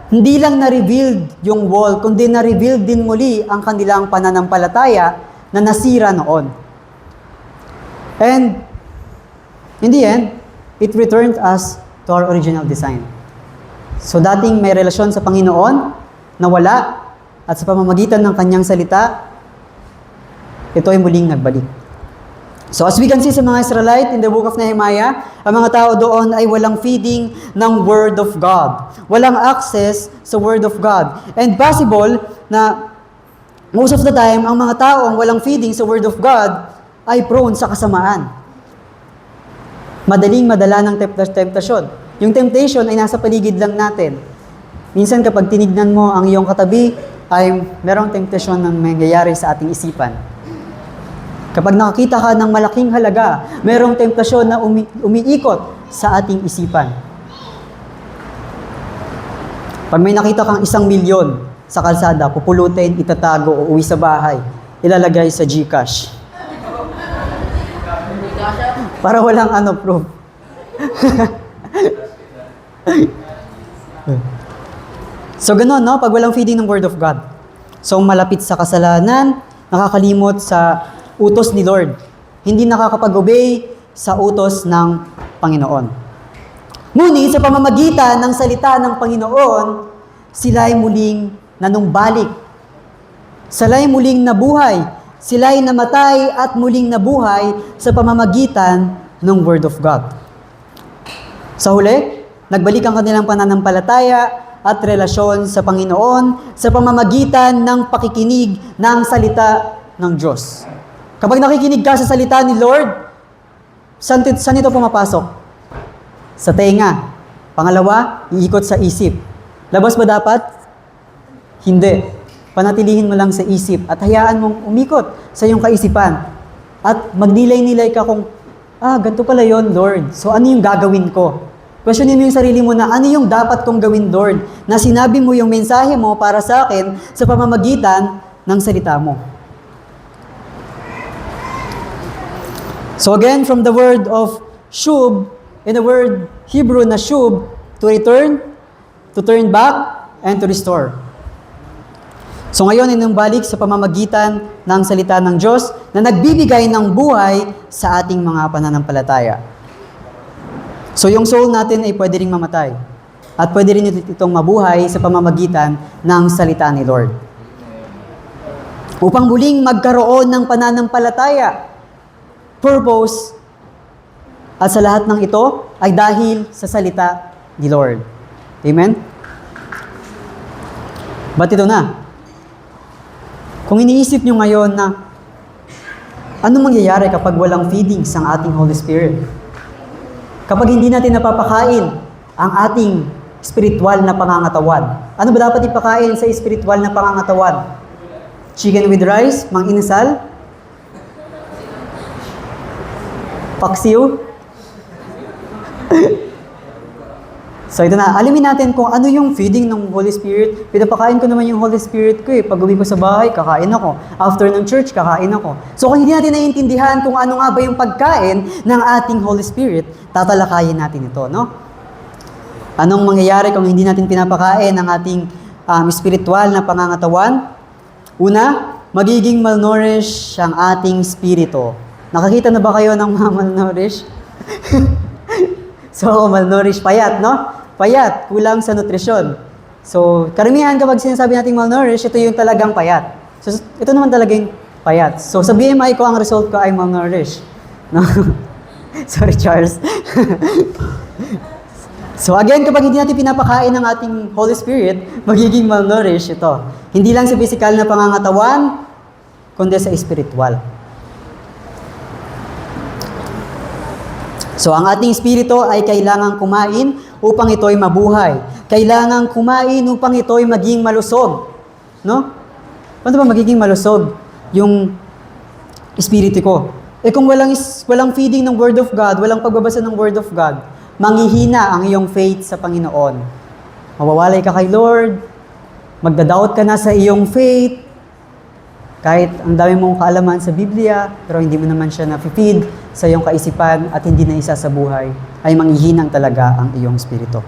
Speaker 1: hindi lang na-revealed yung wall, kundi na-revealed din muli ang kanilang pananampalataya na nasira noon. And, in the end, it returned us to our original design. So, dating may relasyon sa Panginoon, nawala, at sa pamamagitan ng kanyang salita, ito ay muling nagbalik. So as we can see sa mga Israelite in the book of Nehemiah, ang mga tao doon ay walang feeding ng Word of God. Walang access sa Word of God. And possible na most of the time, ang mga taong walang feeding sa Word of God ay prone sa kasamaan. Madaling madala ng temptasyon. Yung temptation ay nasa paligid lang natin. Minsan kapag tinignan mo ang iyong katabi, ay merong temptasyon na mangyayari sa ating isipan. Kapag nakakita ka ng malaking halaga, merong temptasyon na umiikot sa ating isipan. Pag may nakita kang 1 milyon sa kalsada, pupulutin, itatago o uwi sa bahay, ilalagay sa GCash. Para walang proof. So ganun, no? Pag walang feeding ng Word of God. So malapit sa kasalanan, nakakalimot sa utos ni Lord. Hindi nakakapag-obey sa utos ng Panginoon. Ngunit sa pamamagitan ng salita ng Panginoon, sila'y muling nanumbalik. Sila'y muling nabuhay. Sila'y namatay at muling nabuhay sa pamamagitan ng Word of God. Sa huli, nagbalik ang kanilang pananampalataya at relasyon sa Panginoon sa pamamagitan ng pakikinig ng salita ng Diyos. Kapag nakikinig ka sa salita ni Lord, saan ito pumapasok? Sa tenga. Pangalawa, iikot sa isip. Labas ba dapat? Hindi. Panatilihin mo lang sa isip at hayaan mong umikot sa iyong kaisipan. At magnilay-nilay ka kung ganito pala yon Lord. So ano yung gagawin ko? Questionin mo yung sarili mo na ano yung dapat kong gawin, Lord? Na sinabi mo yung mensahe mo para sa akin sa pamamagitan ng salita mo. So again, from the word of shub, in the word Hebrew na shub, to return, to turn back, and to restore. So ngayon, balik sa pamamagitan ng salita ng Diyos na nagbibigay ng buhay sa ating mga pananampalataya. So yung soul natin ay pwede ring mamatay. At pwede rin itong mabuhay sa pamamagitan ng salita ni Lord. Upang muling magkaroon ng pananampalataya, purpose, at sa lahat ng ito ay dahil sa salita ni Lord. Amen? But ito na. Kung iniisip nyo ngayon na anong mangyayari kapag walang feedings ang ating Holy Spirit? Kapag hindi natin napapakain ang ating spiritual na pangangatawan. Ano ba dapat ipakain sa spiritual na pangangatawan? Chicken with rice, mang-inasal? Paksiw? So ito na, alamin natin kung ano yung feeding ng Holy Spirit. Pinapakain ko naman yung Holy Spirit ko Pag uwi ko sa bahay, kakain ako. After ng church, kakain ako. So kung hindi natin naiintindihan kung ano nga ba yung pagkain ng ating Holy Spirit, tatalakayin natin ito, no? Anong mangyayari kung hindi natin pinapakain ang ating spiritual na pangangatawan? Una, magiging malnourished ang ating spirito. Nakakita na ba kayo ng mga malnourished? So, malnourished, payat, no? Payat, kulang sa nutrisyon. So, karamihan kapag sinasabi natin malnourished, ito yung talagang payat. So, ito naman talagang payat. So, sa BMI ko, ang result ko ay malnourished. No? Sorry, Charles. So, again, kapag hindi natin pinapakain ng ating Holy Spirit, magiging malnourished ito. Hindi lang sa physical na pangangatawan, kundi sa spiritual. So, ang ating spirito ay kailangang kumain upang ito'y mabuhay. Kailangang kumain upang ito'y maging malusog. No? Paano ba magiging malusog yung spirito ko? Kung walang feeding ng Word of God, walang pagbabasa ng Word of God, manghihina ang iyong faith sa Panginoon. Mawawalay ka kay Lord, magdadoubt ka na sa iyong faith, kahit ang dami mong kaalaman sa Biblia, pero hindi mo naman siya na-feed sa iyong kaisipan at hindi na isa sa buhay, ay manghihinang talaga ang iyong spirito.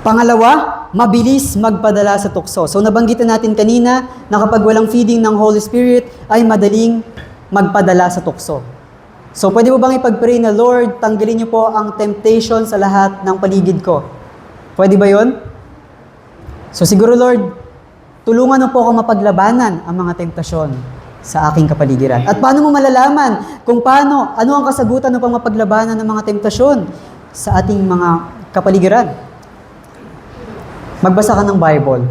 Speaker 1: Pangalawa, mabilis magpadala sa tukso. So nabanggitan natin kanina na kapag walang feeding ng Holy Spirit, ay madaling magpadala sa tukso. So pwede mo bang ipag-pray na, Lord, tanggalin niyo po ang temptation sa lahat ng paligid ko? Pwede ba yon? So siguro, Lord, tulungan mo po ako mapaglabanan ang mga temptasyon sa aking kapaligiran. At paano mo malalaman kung ano ang kasagutan upang mapaglabanan ng mga temptasyon sa ating mga kapaligiran? Magbasa ka ng Bible.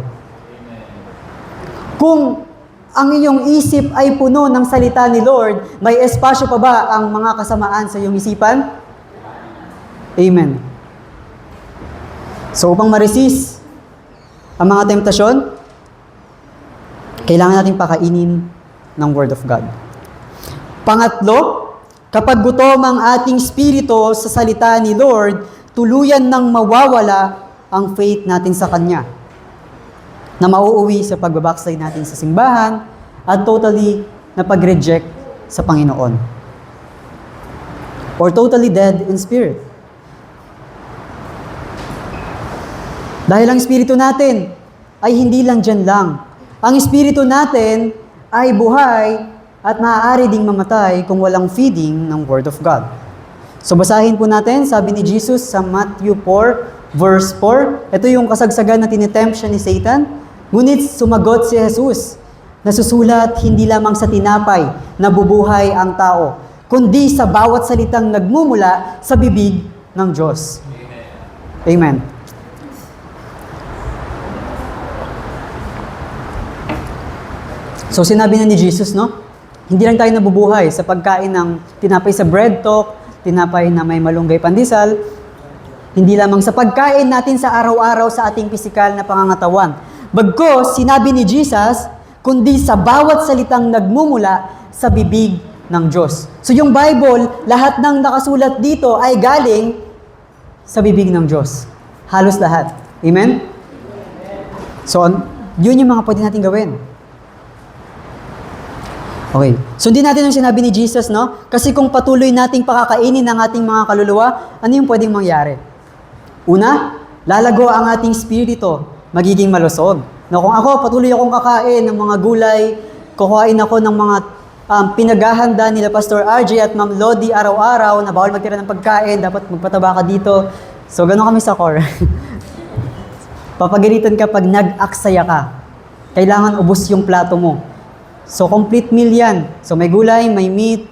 Speaker 1: Kung ang iyong isip ay puno ng salita ni Lord, may espasyo pa ba ang mga kasamaan sa iyong isipan? Amen. So upang ma-resist ang mga temptasyon, kailangan nating pakainin ng Word of God. Pangatlo, kapag gutom ang ating spirito sa salita ni Lord, tuluyan nang mawawala ang faith natin sa Kanya, na mauuwi sa pagbabackslide natin sa simbahan at totally na pag-reject sa Panginoon. Or totally dead in spirit. Dahil ang spirito natin ay hindi lang dyan lang. Ang espiritu natin ay buhay at maaari ding mamatay kung walang feeding ng Word of God. So basahin po natin, sabi ni Jesus sa Matthew 4, verse 4. Ito yung kasagsagan na tinitempt siya ni Satan. Ngunit sumagot si Jesus, nasusulat hindi lamang sa tinapay na bubuhay ang tao, kundi sa bawat salitang nagmumula sa bibig ng Diyos. Amen. So sinabi na ni Jesus, no? Hindi lang tayo nabubuhay sa pagkain ng tinapay sa bread talk, tinapay na may malunggay pandesal, hindi lamang sa pagkain natin sa araw-araw sa ating pisikal na pangangatawan. Bagkus, sinabi ni Jesus, kundi sa bawat salitang nagmumula sa bibig ng Diyos. So yung Bible, lahat ng nakasulat dito ay galing sa bibig ng Diyos. Halos lahat. Amen? So, yun yung mga pwede natin gawin. Okay. Sundin natin yung sinabi ni Jesus, no? Kasi kung patuloy nating pakakainin ang ating mga kaluluwa, ano yung pwedeng mangyari? Una, lalago ang ating spirito, magiging malusog. No, kung ako, patuloy akong kakain ng mga gulay, kukuhain ako ng mga pinaghahanda nila Pastor RJ at Ma'am Lodi araw-araw na bawal magtira ng pagkain, dapat magpataba ka dito. So, gano'n kami sa core. Papagalitan ka pag nag-aksaya ka. Kailangan ubos yung plato mo. So, complete meal yan. So, may gulay, may meat,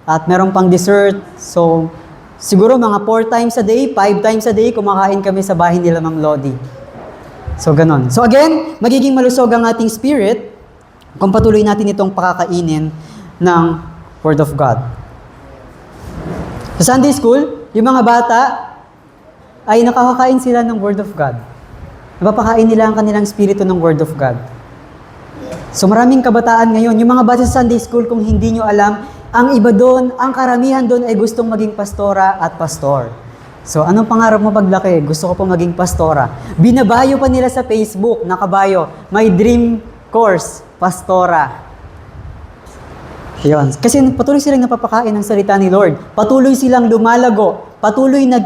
Speaker 1: at meron pang dessert. So, siguro mga 4 times a day, 5 times a day, kumakain kami sa bahay nila Ma'am Lodi. So, ganon. So, again, magiging malusog ang ating spirit kung patuloy natin itong pakakainin ng Word of God. Sa Sunday School, yung mga bata ay nakakakain sila ng Word of God. Napapakain nila ang kanilang spirito ng Word of God. So maraming kabataan ngayon, yung mga bata sa Sunday School, kung hindi nyo alam, ang iba doon, ang karamihan doon ay gustong maging pastora at pastor. So anong pangarap mo paglaki? Gusto ko po maging pastora. Binabayo pa nila sa Facebook, nakabayo, my dream course, pastora. Yun. Kasi patuloy silang napapakain ng salita ni Lord. Patuloy silang lumalago. Patuloy na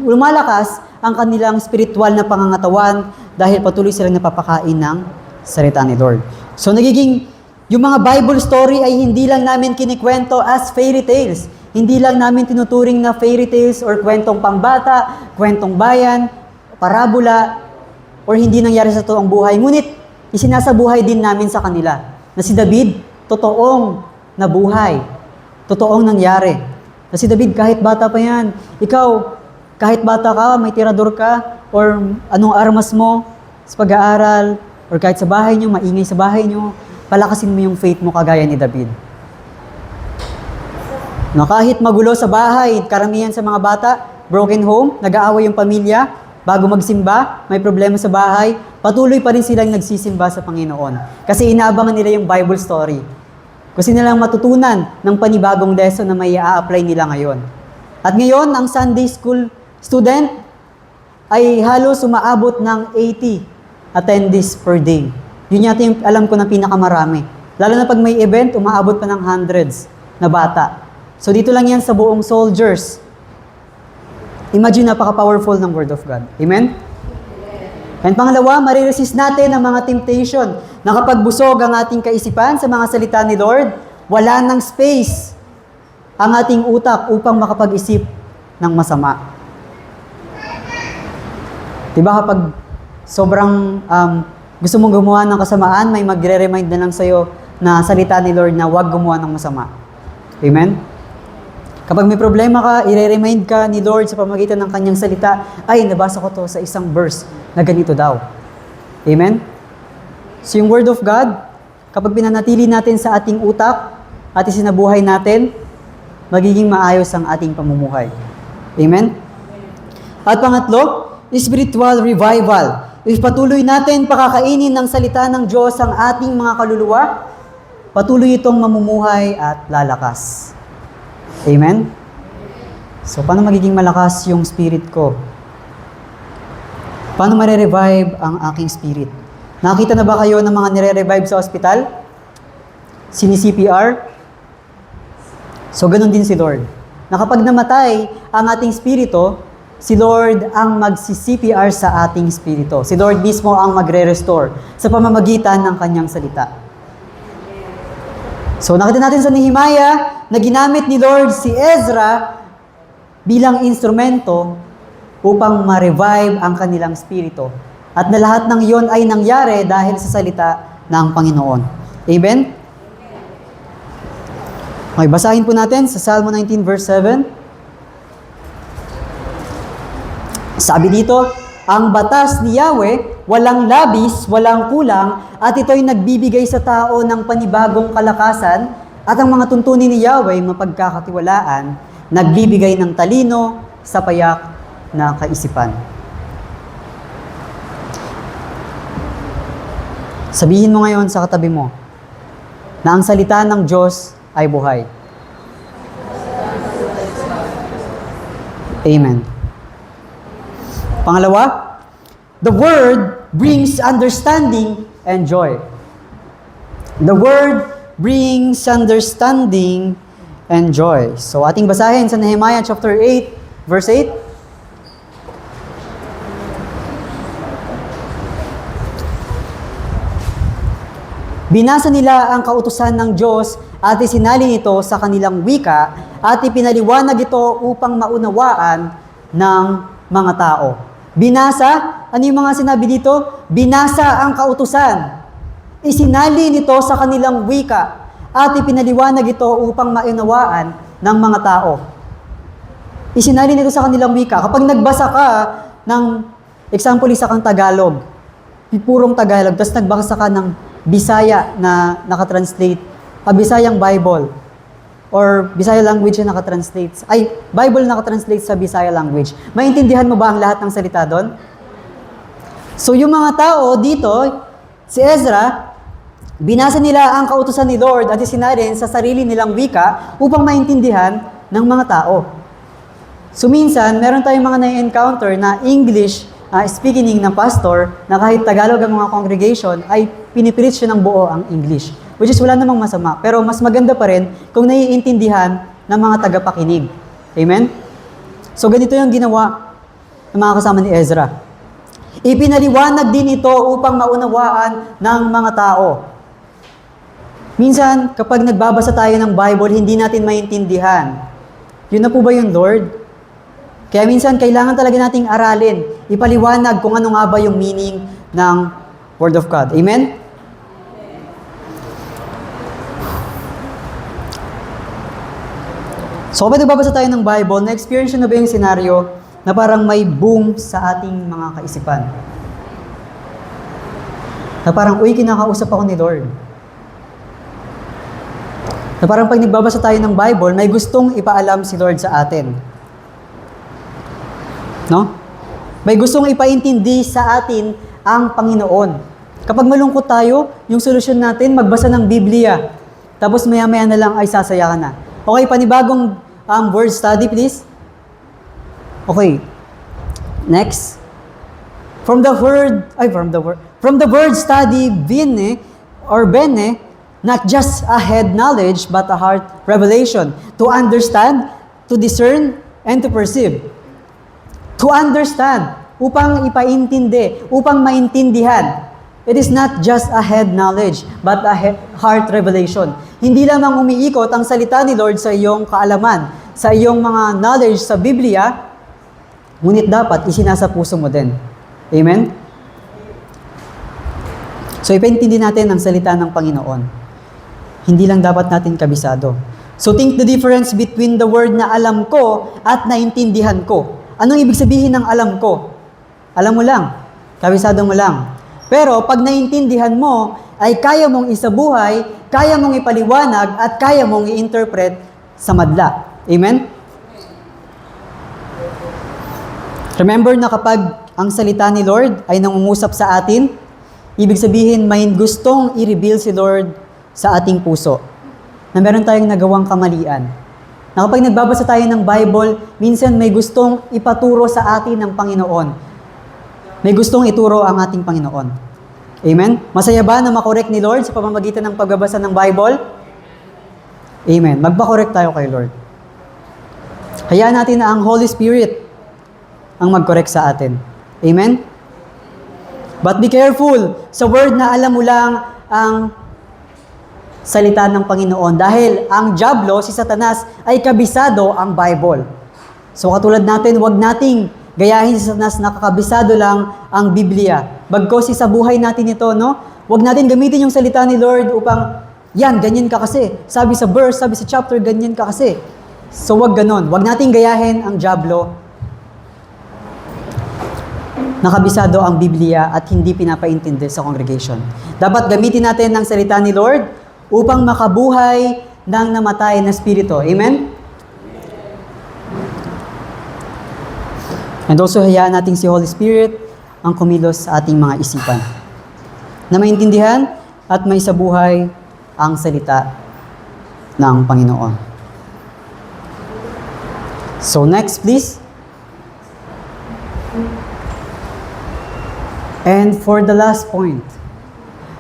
Speaker 1: lumalakas ang kanilang spiritual na pangangatawan dahil patuloy silang napapakain ng salita ni Lord. So nagiging, yung mga Bible story ay hindi lang namin kinikwento as fairy tales. Hindi lang namin tinuturing na fairy tales or kwentong pambata, kwentong bayan, parabola, or hindi nangyari sa totoong buhay. Ngunit, isinasabuhay din namin sa kanila na si David, totoong nabuhay. Totoong nangyari. Na si David, kahit bata pa yan, ikaw, kahit bata ka, may tirador ka, or anong armas mo sa pag-aaral, or kahit sa bahay nyo, maingay sa bahay nyo, palakasin mo yung faith mo kagaya ni David. No, kahit magulo sa bahay, karamihan sa mga bata, broken home, nag-aaway yung pamilya, bago magsimba, may problema sa bahay, patuloy pa rin silang nagsisimba sa Panginoon. Kasi inaabangan nila yung Bible story. Kasi nilang matutunan ng panibagong lesson na may i-apply nila ngayon. At ngayon, ang Sunday School student ay halos umaabot ng 80 attendees per day. Yun yata yung alam ko na pinakamarami. Lalo na pag may event, umaabot pa ng hundreds na bata. So dito lang yan sa buong soldiers. Imagine, napaka-powerful ng Word of God. Amen? And pangalawa, mariresist natin ang mga temptation na kapag busog ang ating kaisipan sa mga salita ni Lord, wala ng space ang ating utak upang makapag-isip ng masama. Diba kapag sobrang gusto mong gumawa ng kasamaan, may magre-remind na lang sa'yo na salita ni Lord na huwag gumawa ng masama. Amen? Kapag may problema ka, i-remind ka ni Lord sa pamamagitan ng kanyang salita, ay, nabasa ko to sa isang verse na ganito daw. Amen? So yung Word of God, kapag pinanatili natin sa ating utak at isinabuhay natin, magiging maayos ang ating pamumuhay. Amen? At pangatlo, spiritual revival. If patuloy natin pakakainin ng salita ng Diyos ang ating mga kaluluwa, patuloy itong mamumuhay at lalakas. Amen? So, paano magiging malakas yung spirit ko? Paano mare-revive ang aking spirit? Nakita na ba kayo ng mga nire-revive sa ospital? Sini-CPR? So, ganun din si Lord. Na kapag namatay ang ating spirito, si Lord ang magsi-CPR sa ating spirito. Si Lord mismo ang magre-restore sa pamamagitan ng kanyang salita. So, nakita natin sa Nehemiah na ginamit ni Lord si Ezra bilang instrumento upang ma-revive ang kanilang spirito. At na lahat ng iyon ay nangyari dahil sa salita ng Panginoon. Amen? Okay, basahin po natin sa Psalm 19 verse 7. Sabi dito, ang batas ni Yahweh, walang labis, walang kulang, at ito'y nagbibigay sa tao ng panibagong kalakasan, at ang mga tuntunin ni Yahweh, mapagkakatiwalaan, nagbibigay ng talino sa payak na kaisipan. Sabihin mo ngayon sa katabi mo, na ang salita ng Diyos ay buhay. Amen. Pangalawa, the Word brings understanding and joy. The Word brings understanding and joy. So ating basahin sa Nehemiah chapter 8, verse 8. Binasa nila ang kautusan ng Diyos at isinali ito sa kanilang wika at ipinaliwanag ito upang maunawaan ng mga tao. Binasa, ano yung mga sinabi dito? Binasa ang kautusan. Isinali nito sa kanilang wika at ipinaliwanag ito upang maunawaan ng mga tao. Isinali nito sa kanilang wika. Kapag nagbasa ka ng, example, isa kang Tagalog, purong Tagalog, tapos nagbasa ka ng Bisaya na nakatranslate, Bisayang Bible, or Bisaya language na nakatranslate, Bible na nakatranslate sa Bisaya language. Maintindihan mo ba ang lahat ng salita doon? So yung mga tao dito, si Ezra, binasa nila ang kautusan ni Lord at isinali sa sarili nilang wika upang maintindihan ng mga tao. So minsan, meron tayong mga na-encounter na English speaking ng pastor na kahit Tagalog ang mga congregation ay pinipreach siya ng buo ang English. Which is wala namang masama. Pero mas maganda pa rin kung naiintindihan ng mga tagapakinig. Amen? So ganito yung ginawa ng mga kasama ni Ezra. Ipinaliwanag din ito upang maunawaan ng mga tao. Minsan, kapag nagbabasa tayo ng Bible, hindi natin maintindihan. Yun na po ba yung Lord? Kaya minsan, kailangan talaga nating aralin, ipaliwanag kung ano nga ba yung meaning ng Word of God. Amen? So, kapag nagbabasa tayo ng Bible, na-experience na ba yung senaryo na parang may boom sa ating mga kaisipan? Na parang, uy, kinakausap ako ni Lord. Na parang pag nagbabasa tayo ng Bible, may gustong ipaalam si Lord sa atin. No? May gustong ipaintindi sa atin ang Panginoon. Kapag malungkot tayo, yung solusyon natin, magbasa ng Biblia. Tapos maya-maya na lang ay sasaya ka na. Okay, panibagong word study, please. Okay. Next. From the word study, bene, not just a head knowledge, but a heart revelation. To understand, to discern, and to perceive. To understand, upang ipaintindi, upang maintindihan. It is not just a head knowledge, but a heart revelation. Hindi lamang umiikot ang salita ni Lord sa iyong kaalaman, sa iyong mga knowledge sa Biblia, ngunit dapat isinasa puso mo din. Amen? So, ipaintindi natin ang salita ng Panginoon. Hindi lang dapat natin kabisado. So, think the difference between the word na alam ko at naintindihan ko. Anong ibig sabihin ng alam ko? Alam mo lang. Kabisado mo lang. Pero pag naintindihan mo, ay kaya mong isabuhay, kaya mong ipaliwanag, at kaya mong i-interpret sa madla. Amen? Remember na kapag ang salita ni Lord ay nangungusap sa atin, ibig sabihin may gustong i-reveal si Lord sa ating puso. Na meron tayong nagawang kamalian. Na kapag nagbabasa tayo ng Bible, minsan may gustong ipaturo sa atin ng Panginoon. May gustong ituro ang ating Panginoon. Amen? Masaya ba na makorek ni Lord sa pamamagitan ng pagbabasa ng Bible? Amen. Magpa-correct tayo kay Lord. Hayaan natin na ang Holy Spirit ang mag-correct sa atin. Amen? But be careful sa word na alam mo lang ang salita ng Panginoon. Dahil ang diablo, si Satanas, ay kabisado ang Bible. So katulad natin, wag nating gayahin si Satanas na kakabisado lang ang Biblia. Bagkos sa buhay natin ito, no? Wag natin gamitin yung salita ni Lord upang, yan, ganyan ka kasi. Sabi sa verse, sabi sa chapter, ganyan ka kasi. So wag ganon. Wag nating gayahin ang diablo. Nakabisado ang Biblia at hindi pinapaintindi sa congregation. Dapat gamitin natin ang salita ni Lord upang makabuhay ng namatay na spirito. Amen? And also, hayaan natin si Holy Spirit ang kumilos sa ating mga isipan. Na maintindihan at may sabuhay ang salita ng Panginoon. So next, please. And for the last point,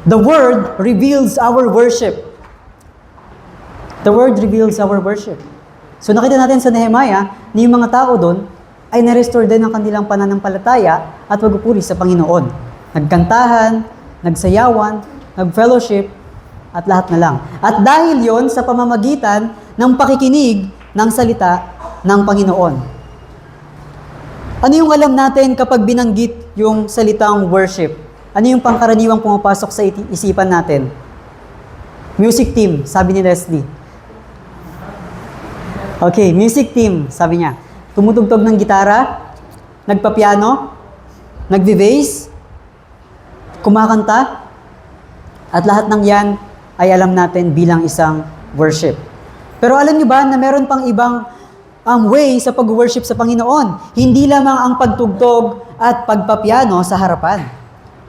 Speaker 1: the Word reveals our worship. The Word reveals our worship. So nakita natin sa Nehemiah, na yung mga tao doon ay na-restore din ang kanilang pananampalataya at pagpupuri sa Panginoon. Nagkantahan, nagsayawan, nag-fellowship, at lahat na lang. At dahil yon sa pamamagitan ng pakikinig ng salita ng Panginoon. Ano yung alam natin kapag binanggit yung salitang worship? Ano yung pangkaraniwang pumapasok sa isipan natin? Music team, sabi ni Leslie. Okay, music team, sabi niya. Tumutugtog ng gitara, nagpapiano, nagbe-bass, kumakanta, at lahat ng yan ay alam natin bilang isang worship. Pero alam niyo ba na meron pang ibang way sa pag-worship sa Panginoon? Hindi lamang ang pagtugtog at pagpapiano sa harapan.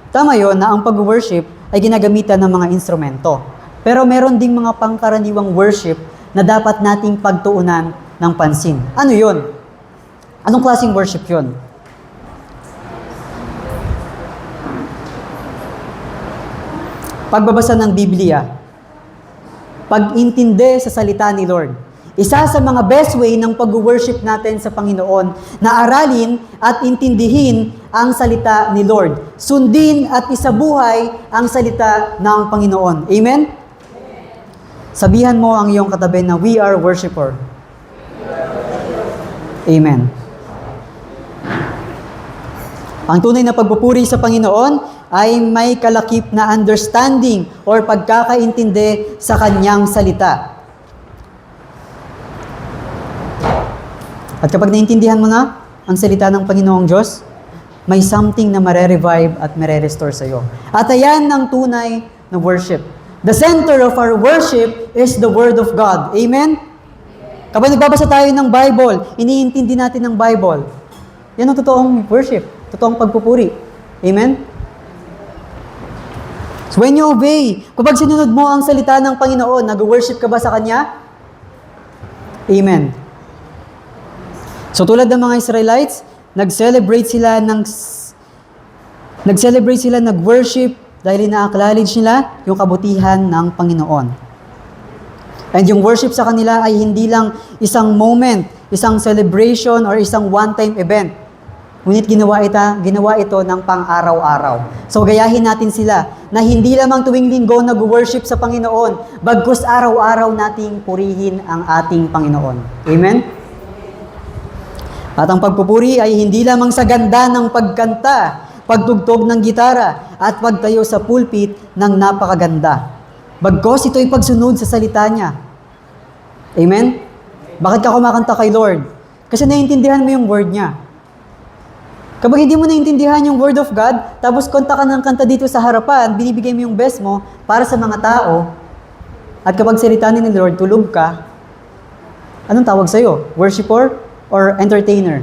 Speaker 1: Tama yon na ang pag-worship ay ginagamitan ng mga instrumento. Pero meron ding mga pangkaraniwang worship na dapat nating pagtuunan ng pansin. Ano yon? Anong klaseng worship yon? Pagbabasa ng Biblia, pag-intindi sa salita ni Lord. Isa sa mga best way ng pag-worship natin sa Panginoon na aralin at intindihin ang salita ni Lord. Sundin at isabuhay ang salita ng Panginoon. Amen? Sabihan mo ang iyong katabi na we are worshiper. Amen. Ang tunay na pagpupuri sa Panginoon ay may kalakip na understanding or pagkakaintindi sa Kanyang salita. At kapag naintindihan mo na ang salita ng Panginoong Diyos, may something na mare-revive at mare-restore sa iyo. At ayan ang tunay na worship. The center of our worship is the Word of God. Amen? Kapag nagbabasa tayo ng Bible, iniintindi natin ng Bible. Yan ang totoong worship, totoong pagpupuri. Amen? So when you obey, kapag sinunod mo ang salita ng Panginoon, nag-worship ka ba sa Kanya? Amen. So tulad ng mga Israelites, nag-celebrate sila, nag-worship dahil ina-acknowledge nila yung kabutihan ng Panginoon. And yung worship sa kanila ay hindi lang isang moment, isang celebration, or isang one-time event. Ngunit ginawa ito ng pang-araw-araw. So gayahin natin sila na hindi lamang tuwing linggo nag-worship sa Panginoon, bagkus araw-araw nating purihin ang ating Panginoon. Amen? At ang pagpupuri ay hindi lamang sa ganda ng pagkanta, pagtugtog ng gitara, at pagtayo sa pulpit ng napakaganda. Bagkus ito'y pagsunod sa salita niya. Amen? Bakit ka kumakanta kay Lord? Kasi naiintindihan mo yung word niya. Kapag hindi mo naiintindihan yung Word of God, tapos kanta ka ng kanta dito sa harapan, binibigay mo yung best mo para sa mga tao, at kapag salita ni Lord, tulog ka, anong tawag sa'yo? Worshipper or entertainer?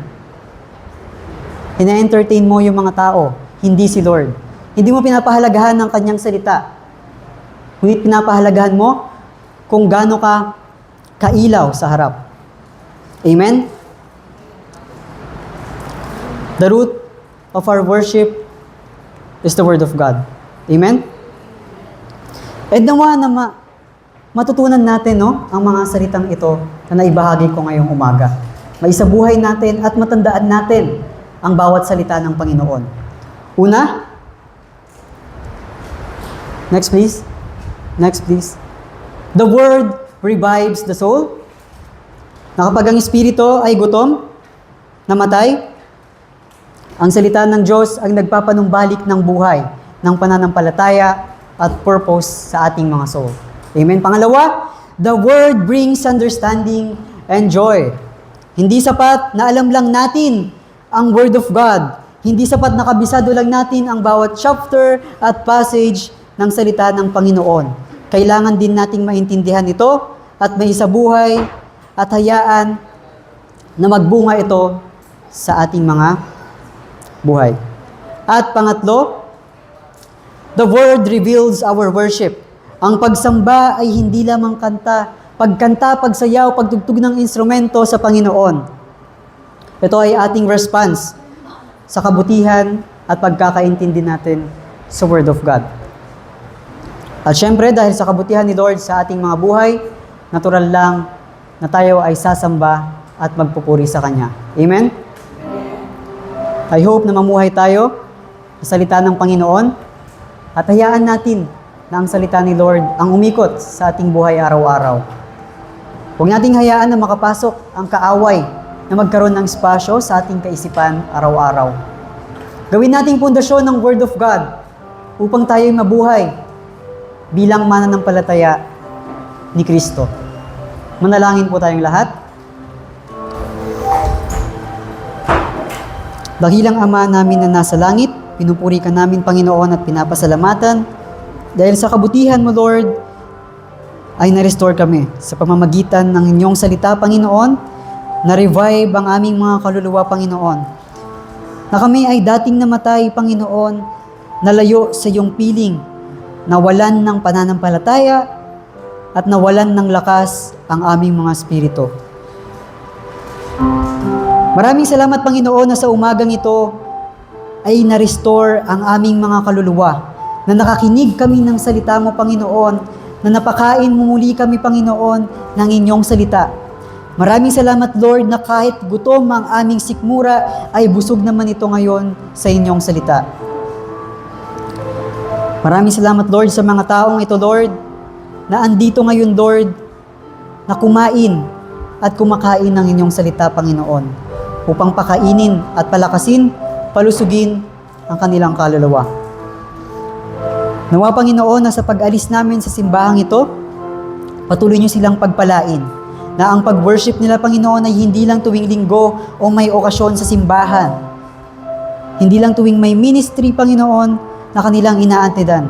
Speaker 1: Ina-entertain mo yung mga tao, hindi si Lord. Hindi mo pinapahalagahan ng kanyang salita. Ngunit pinapahalagahan mo kung gaano ka kailaw sa harap. Amen? The root of our worship is the Word of God. Amen? And nawa na matutunan natin ang mga salitang ito na naibahagi ko ngayong umaga. Maisabuhay natin at matandaan natin ang bawat salita ng Panginoon. Una, next please. The Word revives the soul. Na kapag ang espiritu ay gutom, namatay, ang salita ng Diyos ang nagpapanumbalik ng buhay, ng pananampalataya at purpose sa ating mga soul. Amen. Pangalawa, the Word brings understanding and joy. Hindi sapat na alam lang natin ang Word of God. Hindi sapat na kabisado lang natin ang bawat chapter at passage ng salita ng Panginoon. Kailangan din nating maintindihan ito at may isabuhay at hayaan na magbunga ito sa ating mga buhay. At pangatlo, the Word reveals our worship. Ang pagsamba ay hindi lamang kanta, pagkanta, pagsayaw, pagtugtog ng instrumento sa Panginoon. Ito ay ating response sa kabutihan at pagkakaintindi natin sa Word of God. At syempre, dahil sa kabutihan ni Lord sa ating mga buhay, natural lang na tayo ay sasamba at magpupuri sa Kanya. Amen? I hope na mamuhay tayo sa salita ng Panginoon at hayaan natin na ang salita ni Lord ang umikot sa ating buhay araw-araw. Huwag nating hayaan na makapasok ang kaaway na magkaroon ng espasyo sa ating kaisipan araw-araw. Gawin nating pundasyon ng Word of God upang tayo'y mabuhay bilang mananampalataya ni Kristo. Manalangin po tayong lahat. Dakilang Ama namin na nasa langit, pinupuri ka namin, Panginoon, at pinapasalamatan dahil sa kabutihan mo, Lord, ay na-restore kami sa pamamagitan ng inyong salita, Panginoon, na-revive ang aming mga kaluluwa, Panginoon. Na kami ay dating namatay, Panginoon, nalayo sa iyong piling, nawalan ng pananampalataya at nawalan ng lakas ang aming mga espiritu. Maraming salamat, Panginoon, na sa umagang ito ay na-restore ang aming mga kaluluwa, na nakakinig kami ng salita mo, Panginoon, na napakain mo muli kami, Panginoon, ng inyong salita. Maraming salamat, Lord, na kahit gutom ang aming sikmura, ay busog naman ito ngayon sa inyong salita. Maraming salamat, Lord, sa mga taong ito, Lord, na andito ngayon, Lord, na kumain at kumakain ng inyong salita, Panginoon, upang pakainin at palakasin, palusugin ang kanilang kaluluwa. Nawa, Panginoon, na sa pag-alis namin sa simbahang ito, patuloy niyo silang pagpalain, na ang pag-worship nila, Panginoon, ay hindi lang tuwing linggo o may okasyon sa simbahan. Hindi lang tuwing may ministry, Panginoon, na kanilang inaantidan.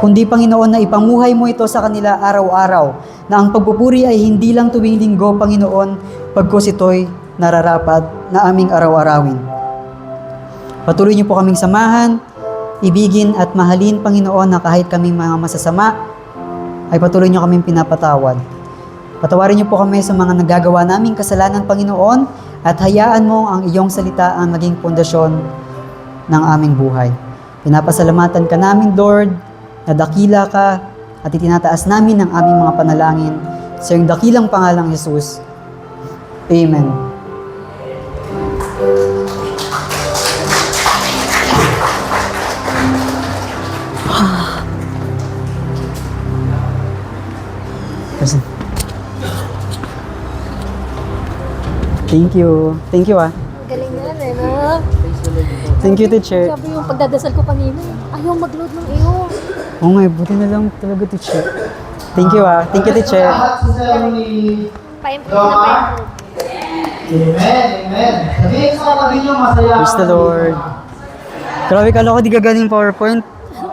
Speaker 1: Kundi, Panginoon, na ipamuhay mo ito sa kanila araw-araw, na ang pagpupuri ay hindi lang tuwing linggo, Panginoon, pagkos ito'y nararapat na aming araw-arawin. Patuloy niyo po kaming samahan, ibigin at mahalin, Panginoon, na kahit kaming mga masasama, ay patuloy niyo kaming pinapatawad. Patawarin niyo po kami sa mga nagagawa naming kasalanan, Panginoon, at hayaan mo ang iyong salita ang naging pundasyon ng aming buhay. Pinapasalamatan ka namin, Lord, na dakila ka at itinataas namin ang aming mga panalangin sa iyong dakilang pangalang Jesus. Amen. Thank you. Thank you, ah.
Speaker 2: Galing na yan, no?
Speaker 1: Thank you, teacher.
Speaker 2: Sabi yung pagdadasal ko kanina, ayaw mag-load ng iyo.
Speaker 1: Oo nga, buti na lang talaga, teacher. Thank you, ah. Thank you, teacher.
Speaker 2: Pa-improve na pa-improve.
Speaker 3: Amen, amen. Sabihin sa kapatid nyo, masaya.
Speaker 1: Praise the Lord. Grabe, kala ko di gaganing PowerPoint.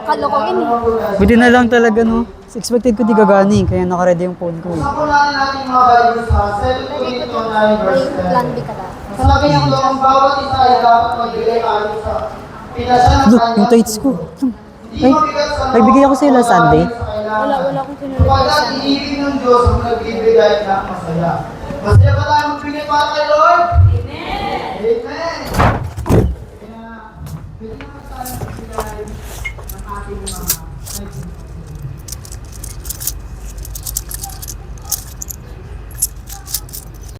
Speaker 2: Kalokohin eh.
Speaker 1: Buti na lang talaga, no? Expected ko di gaganing, kaya nakaredy yung phone ko. Eh.
Speaker 3: Sapunanin natin mga Bible sa 7 Corinthians 9 verse
Speaker 2: May plan B ka na.
Speaker 3: 10. Sabi nito, ang bawat isa ay dapat magbigay ayon sa pinasya ng
Speaker 1: Look,
Speaker 3: kanyang
Speaker 1: yung tights ko.
Speaker 3: Hindi mabigat sa
Speaker 1: Ay, bigyan ko sa'yo last Sunday.
Speaker 2: Wala akong kinulit
Speaker 3: Pagkat
Speaker 2: sa
Speaker 3: iibig ng Diyos ang nagbibigay ng masaya. Masaya ba tayo magbigay para kay Lord? Amen! Amen! Kaya, pwede naman tayo magbigay ng ating mga